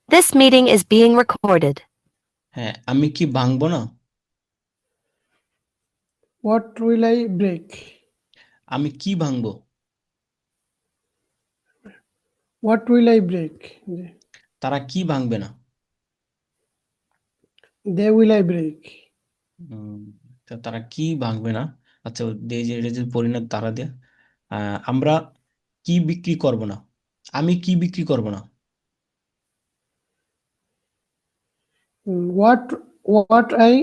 This meeting is being recorded. হ্যাঁ, আমি কি ভাঙবো না? What will I break? আমি কি ভাঙবো? What will I break? তারা কি ভাঙবে না? They will I break. উম, তো তারা কি ভাঙবে না? আচ্ছা, এটা যদি পরিণত তারা দিয়ে আমরা কি বিক্রি করব না? আমি কি বিক্রি করব না? What I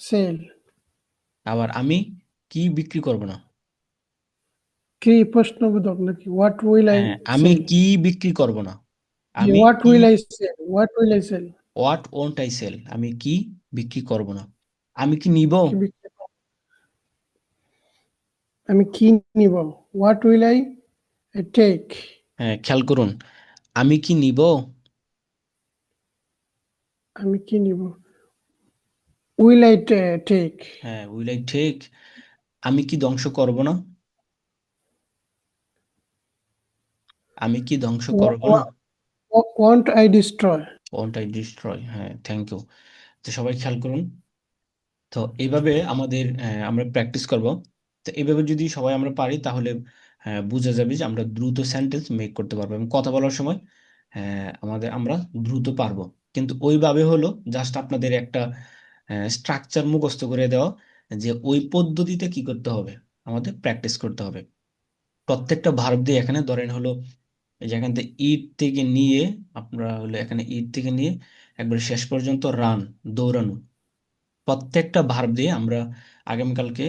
sell. আবার আমি কি বিক্রি করব না? কি প্রশ্নবোধক নাকি? What will I হ্যাঁ, আমি sell? কি বিক্রি করব না? আমি What কি will I sell? What will I sell? What won't I sell? আমি কি বিক্রি করব না? আমি কি নিব? কি বিক্রি করব? আমি কি নিব? What will I take? হ্যাঁ, খেয়াল করুন, আমি কি নিব? আমি কি নিব? Will I take? হ্যাঁ, উইল আই টেক। আমি কি ধ্বংস করব না? আমি কি ধ্বংস করব না? Won't I destroy? Won't I destroy. হ্যাঁ, থ্যাংক ইউ। তো সবাই খেয়াল করুন। তো এইভাবে আমাদের আমরা প্র্যাকটিস করব। তো এইভাবে যদি সবাই আমরা পারি তাহলে বোঝা যাবে যে আমরা দ্রুত সেন্টেন্স মেক করতে পারবো এবং কথা বলার সময় আমরা দ্রুত পারবো। কিন্তু ওইভাবে হলো জাস্ট আপনাদের একটা স্ট্রাকচার মুখস্থ করে দেওয়া, যে ওই পদ্ধতিতে কি করতে হবে, আমাদের প্র্যাকটিস করতে হবে। প্রত্যেকটা ভার্ব দিয়ে এখানে ধরেন হলো এই যে এখান থেকে ইট থেকে নিয়ে আপনারা হলো এখানে ইট থেকে নিয়ে একবার শেষ পর্যন্ত রান, দৌড়ানো, প্রত্যেকটা ভার্ব দিয়ে আমরা আগামীকালকে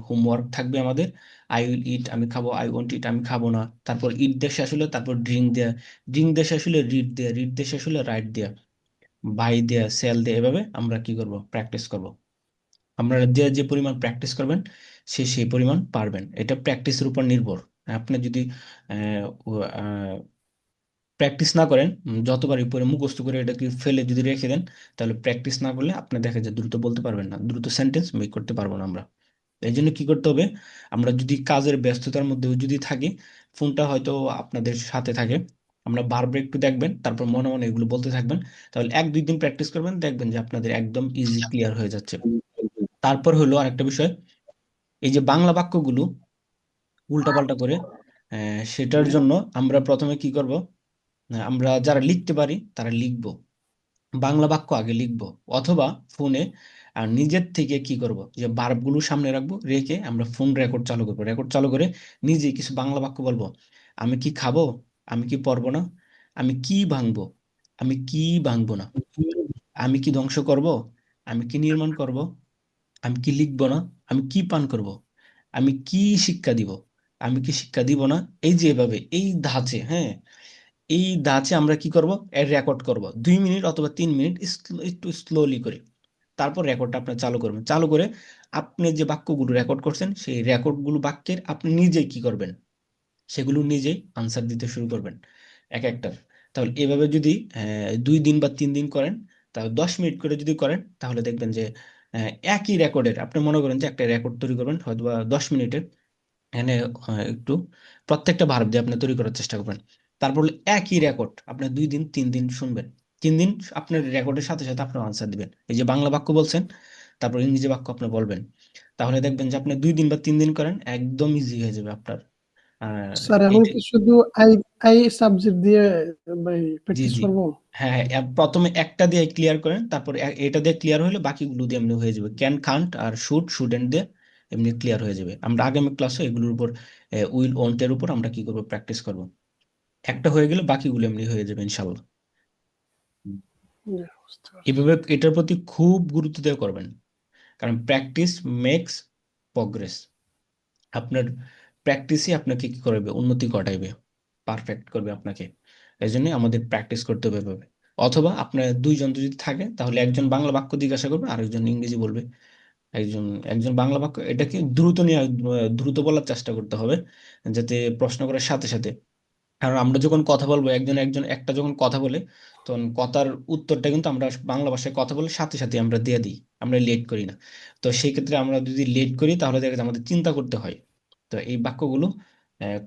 হোমওয়ার্ক থাকবে আমাদের। আই উইল ইট, আমি খাবো। আই ওয়ান্ট ইট, আমি খাবো না। তারপর ইট দিয়ে শেষ হলে তারপর ড্রিঙ্ক দেয়া, ড্রিঙ্ক দিয়ে শেষ হলে রিড দেয়া, রিড দিয়ে শেষ হলে রাইট দেয়া, বাই দেয়া, সেল দেয়া। এভাবে আমরা কি করব, প্র্যাকটিস করব। আপনারা যে যে পরিমাণ প্র্যাকটিস করবেন সেই পরিমাণ পারবেন। এটা প্র্যাকটিসের উপর নির্ভর। আপনি যদি প্র্যাকটিস না করেন, যতবার উপরে মুখস্থ করে এটাকে ফেলে যদি রেখে দেন, তাহলে প্র্যাকটিস না করলে আপনি দেখা যায় দ্রুত বলতে পারবেন না, দ্রুত সেন্টেন্স মেক করতে পারবো না আমরা। এই জন্য কি করতে হবে, আমরা যদি কাজের ব্যস্ততার মধ্যেও যদি থাকি, ফোনটা হয়তো আপনাদের সাথে থাকে, আমরা বারবার একটু দেখবেন, তারপর মনে মনে এগুলো বলতে থাকবেন। তাহলে 1-2 দিন প্র্যাকটিস করবেন, দেখবেন যে আপনাদের একদম ইজি ক্লিয়ার হয়ে যাচ্ছে। তারপর হলো আরেকটা বিষয়, এই যে বাংলা বাক্যগুলো উল্টাপাল্টা করে সেটার জন্য আমরা প্রথমে কি করব, আমরা যারা লিখতে পারি তারা লিখব, বাংলা বাক্য আগে লিখব। অথবা ফোনে নিজের থেকে কি করব, যে বার্বগুলো সামনে রাখবো, রেখে আমরা ফোন রেকর্ড চালু করবো, রেকর্ড চালু করে নিজে কিছু বাংলা বাক্য বলবো। আমি কি খাবো? আমি কি পরবো না? আমি কি ভাঙবো? আমি কি ভাঙবো না? আমি কি ধ্বংস করব? আমি কি নির্মাণ করব? আমি কি লিখবো না? আমি কি পান করব? আমি কি শিক্ষা দিব? আমি কি শিক্ষা দিব না? এই যে এভাবে এই ধাঁচে, হ্যাঁ, এই ধাঁচে আমরা কি করব, এর রেকর্ড করব 2 মিনিট অথবা 3 মিনিট, একটু স্লোলি করে। তারপর রেকর্ডটা আপনি চালু করবেন, চালু করে আপনি যে বাক্যগুলো রেকর্ড করছেন সেই রেকর্ডগুলো বাক্যের আপনি নিজেই কি করবেন, সেগুলো নিজেই আনসার দিতে শুরু করবেন এক একটার। তাহলে এভাবে যদি 2 দিন বা 3 দিন করেন, তাহলে 10 মিনিট করে যদি করেন, তাহলে দেখবেন যে একই রেকর্ডের আপনি মনে করেন যে একটা রেকর্ড তৈরি করবেন হয়তো বা 10 মিনিটের, এখানে একটু প্রত্যেকটা ভার্ব দিয়ে আপনি তৈরি করার চেষ্টা করবেন। তারপর হলো একই রেকর্ড আপনি 2 দিন 3 দিন শুনবেন, 3 দিন আপনার রেকর্ডের সাথে সাথে আপনার আনসার দিবেন। এই যে বাংলা বাক্য বলছেন, তারপর ইংরেজি বাক্য আপনি বলবেন। তাহলে দেখবেন যে আপনি 2 দিন বা 3 দিন করেন, একদম ইজি হয়ে যাবে আপনার। আর স্যার এখন এটা, কি শুধু আই আই সাবজেক্ট দিয়ে জি প্র্যাকটিস জি, করব? হ্যাঁ হ্যাঁ, প্রথমে একটা দিয়ে ক্লিয়ার করেন, তারপর এটা দিয়ে ক্লিয়ার হলে বাকিগুলো দিয়ে এমনি হয়ে যাবে। ক্যান, কান্ট আর শুড, শুডেন্ট দিয়ে এমনি ক্লিয়ার হয়ে যাবে। আমরা আগামী ক্লাসে এগুলোর উপর উইল ওন্টের উপর আমরা কি করবো, প্র্যাকটিস করব। একটা হয়ে গেলে বাকিগুলো এমনি হয়ে যাবে ইনশাল্লাহ। বুঝতে পারছি। এভাবে এটার প্রতি খুব গুরুত্ব দিয়ে করবেন, কারণ প্র্যাকটিস মেক্স প্রগ্রেস। আপনার প্র্যাকটিসই আপনাকে কি করবে, উন্নতি ঘটাইবে, পারফেক্ট করবে আপনাকে। এই জন্য আমাদের প্র্যাকটিস করতে হবে এভাবে। অথবা আপনার দুইজন যদি থাকে, তাহলে একজন বাংলা বাক্য জিজ্ঞাসা করবে, আরেকজন ইংরেজি বলবে। একজন একজন বাংলা বাক্য, এটাকে দ্রুত নিয়ে দ্রুত বলার চেষ্টা করতে হবে, যাতে প্রশ্ন করার সাথে সাথে। কারণ আমরা যখন কথা বলবো, একজন একজন একটা যখন কথা বলে, তখন কথার উত্তরটা কিন্তু আমরা বাংলা ভাষায় কথা বলে সাথে সাথে আমরা দিয়ে দিই, আমরা লেট করি না। তো সেই ক্ষেত্রে আমরা যদি লেট করি তাহলে দেখা যায় আমাদের চিন্তা করতে হয়। তো এই বাক্যগুলো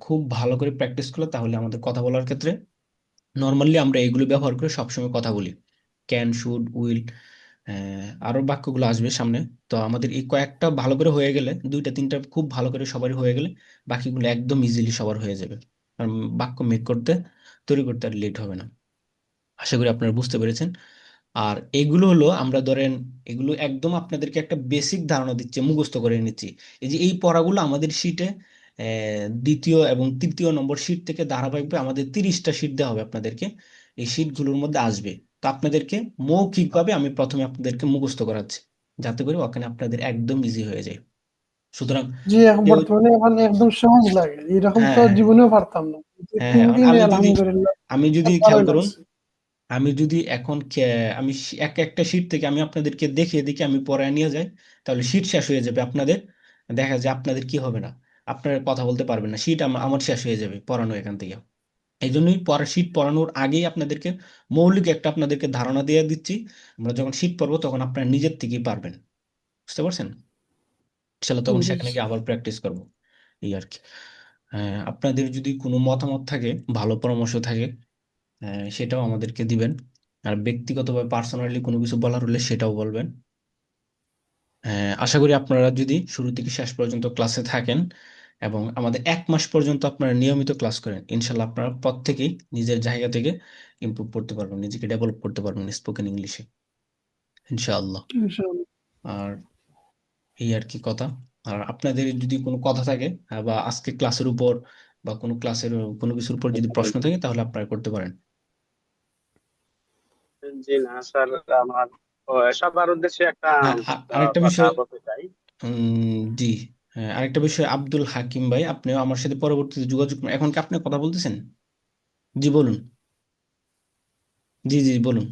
খুব ভালো করে প্র্যাকটিস করলে তাহলে আমাদের কথা বলার ক্ষেত্রে নর্মালি আমরা এগুলো ব্যবহার করে সবসময় কথা বলি। ক্যান, শুড, উইল, আরো বাক্যগুলো আসবে সামনে। তো আমাদের এই কয়েকটা ভালো করে হয়ে গেলে, দুইটা তিনটা খুব ভালো করে সবারই হয়ে গেলে, বাকিগুলো একদম ইজিলি সবার হয়ে যাবে। আর বাক্য মেক করতে, তৈরি করতে আর লেট হবে না। আশা করি আপনারা বুঝতে পেরেছেন। আর এগুলো হলো, আমরা ধরেন এগুলো একদম আপনাদেরকে একটা বেসিক ধারণা দিচ্ছে, মুখস্থ করে নিচ্ছি। এই যে এই পড়াগুলো আমাদের শিটে দ্বিতীয় এবং তৃতীয় নম্বর শিট থেকে ধারাবাহিকভাবে আমাদের 30টা শিট দেওয়া হবে আপনাদেরকে, এই শিটগুলোর মধ্যে আসবে। তো আপনাদেরকে মৌখিকভাবে আমি প্রথমে আপনাদেরকে মুখস্থ করাচ্ছি, যাতে করে ওখানে আপনাদের একদম ইজি হয়ে যায়। সুতরাং জি, এখন কেউ, বর্তমানে এখন একদম সহজ লাগে, এরকম হ্যাঁ তো হ্যাঁ জীবনেও পারতাম না, কিন্তু হ্যাঁ হ্যাঁ 3 দিনে আমি যদি, আলহামদুলিল্লাহ আমি যদি সব খেয়াল ভালোই করুন, লাগছে। আমি যদি এখন আমি এক একটা শীট থেকে আমি আপনাদেরকে দেখিয়ে দেখে আমি পড়ায় নিয়ে যাই, তাহলে শীট শেষ হয়ে যাবে আপনাদের। দেখা যায় আপনাদের কি হবে না, আপনারা কথা বলতে পারবেন না, শীট আমার শেষ হয়ে যাবে পড়ানো এখান থেকে। এই জন্যই পড়া শীট পড়ানোর আগেই আপনাদেরকে মৌলিক একটা আপনাদেরকে ধারণা দিয়ে দিচ্ছি। আমরা যখন শীট পড়বো তখন আপনারা নিজের থেকেই পারবেন। বুঝতে পারছেন? ইনশাল্লাহ তখন জি সেখানে গিয়ে আবার প্র্যাকটিস করবো, এই আর কি। আপনাদের যদি কোনো মতামত থাকে, ভালো পরামর্শ থাকে, সেটাও আমাদেরকে দিবেন। আর ব্যক্তিগতভাবে পার্সোনালি কোনো কিছু বলার হলে সেটাও বলবেন। আশা করি আপনারা যদি শুরু থেকে শেষ পর্যন্ত ক্লাসে থাকেন এবং আমাদের 1 মাস পর্যন্ত আপনারা নিয়মিত ক্লাস করেন, ইনশাল্লাহ আপনারা প্রত্যেকেই নিজের জায়গা থেকে ইমপ্রুভ করতে পারবেন, নিজেকে ডেভেলপ করতে পারবেন স্পোকেন ইংলিশে, ইনশাআল্লাহ। ইনশাআল্লাহ। আর এই আর কি কথা। আর আপনাদের যদি কোনো কথা থাকে, বা আজকে ক্লাসের উপর বা কোনো ক্লাসের কোনো কিছুর উপর যদি প্রশ্ন থাকে, তাহলে আপনারা করতে পারেন। জি না স্যার, আমার সবার উদ্দেশ্যে একটা হ্যাঁ, আরেকটা কথা বিষয়, বলতে চাই। জি, হ্যাঁ, আরেকটা বিষয়, আব্দুল হাকিম ভাই, আপনিও আমার সাথে পরবর্তীতে যোগাযোগ করুন। এখন কি আপনি কথা বলতেছেন? জি বলুন। জি জি বলুন।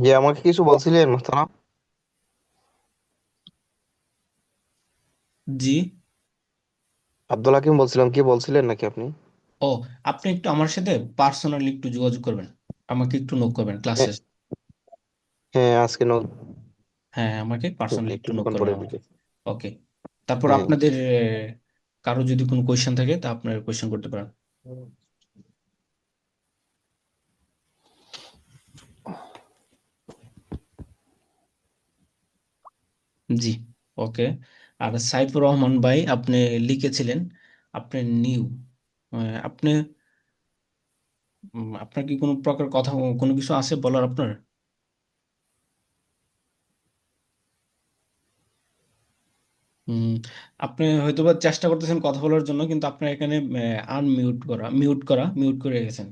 জি, আমাকে কিছু বলছিলেন মোহতারাম? জি। আব্দুল হাকিম বলছিলাম, কি বলছিলেন নাকি আপনি? ও, আপনি একটু আমার সাথে পার্সোনালি একটু যোগাযোগ করবেন, আমাকে একটু নক করবেন ক্লাস হ্যাঁ, শেষ। হ্যাঁ, আজকে হ্যাঁ, আমাকে ওকে, পার্সোনালি একটু নক কিছুক্ষণ করবেন পরে আমাকে। দিকে। ওকে। তারপর হ্যাঁ। আপনাদের কারো যদি কোনো কোয়েশ্চেন থাকে, তা আপনারা কোয়েশ্চেন করতে পারেন। জি। ওকে। আর সাইফুর রহমান ভাই, আপনি লিখেছিলেন আপনি নিউ, আপনি, আপনার কি কোনো প্রকার কথা, কোনো কিছু আছে বলার আপনার? হুম, আপনি হয়তোবা চেষ্টা করতেছেন কথা বলার জন্য, কিন্তু আপনার এখানে আনমিউট করা, মিউট করে রেখেছেন,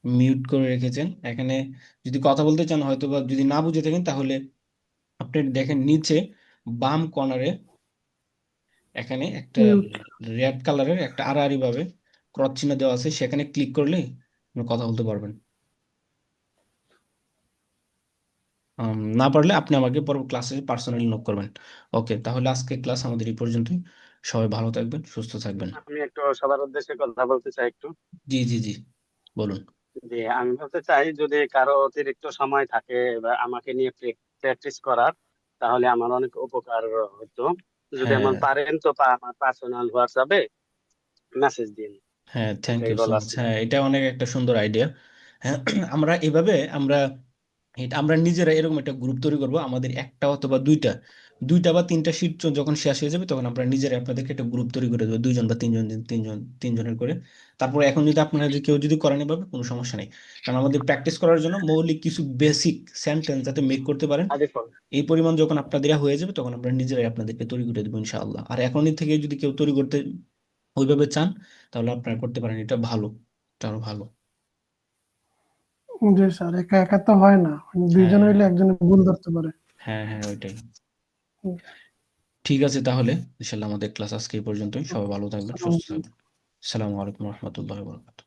মিউট করে রেখেছেন এখানে। যদি কথা বলতে চান, হয়তোবা যদি না বুঝে থাকেন, তাহলে আপনি দেখেন নিচে বাম কর্নারে এখানে একটা মিউট। রেড কালারের একটা আড়াআড়ি ভাবে ক্রস চিহ্ন দেওয়া আছে, সেখানে ক্লিক করলে আপনি কথা বলতে পারবেন। না পারলে আপনি আমাকে পরে ক্লাসে পার্সোনালি নক করবেন। ওকে, তাহলে আজকে ক্লাস আমাদের এই পর্যন্তই। সবাই ভালো থাকবেন, সুস্থ থাকবেন। আমি একটু সবার উদ্দেশ্যে কথা বলতে চাই একটু। জি জি জি বলুন। যে আমি বলতে চাই, যদি কারো অতিরিক্ত সময় থাকে বা আমাকে নিয়ে প্র্যাকটিস করার, তাহলে আমার অনেক উপকার হতো। যদি হ্যাঁ এমন পারেন তো আমার পার্সোনাল হোয়াটসঅ্যাপে মেসেজ দিন। হ্যাঁ, থ্যাংক এটাই ইউ সো বলার মাচ। ছিল। হ্যাঁ, এটা অনেক একটা সুন্দর আইডিয়া। হ্যাঁ, আমরা এভাবে আমরা নিজেরা এরকম একটা গ্রুপ তৈরি করব, আমাদের একটা অথবা দুইটা, দুইটা বা তিনটা শীট যখন শেষ হয়ে যাবে, তখন আমরা নিজেরা আপনাদেরকে একটা গ্রুপ তৈরি করে দেবো, দুইজন বা তিনজন, তিনজনের করে। তারপর এখন যদি আপনারা যদি কেউ যদি করেন এভাবে, কোনো সমস্যা নেই, কারণ আমাদের প্র্যাকটিস করার জন্য মৌলিক কিছু বেসিক সেন্টেন্স যাতে মেক করতে পারেন, আগে ফোন। এই পরিমাণ যখন আপনাদের হয়ে যাবে, তখন আমরা নিজেরাই আপনাদেরকে তৈরি করে দেবো ইনশাআল্লাহ। আর এখনই থেকে যদি কেউ তৈরি করতে ওইভাবে চান, তাহলে আপনারা করতে পারেন, এটা ভালো, এটা আরো ভালো। জি স্যার, একা একা তো হয় না, দুইজন হ্যাঁ হইলে একজনে ভুল ধরতে পারে। হ্যাঁ হ্যাঁ ওইটাই। ঠিক আছে, তাহলে ইনশাল্লাহ আমাদের ক্লাস আজকে এই পর্যন্তই। সবাই ভালো থাকবেন, সুস্থ আসসালামু থাকবেন। আসসালামু আলাইকুম রহমতুল্লাহ বরকাত।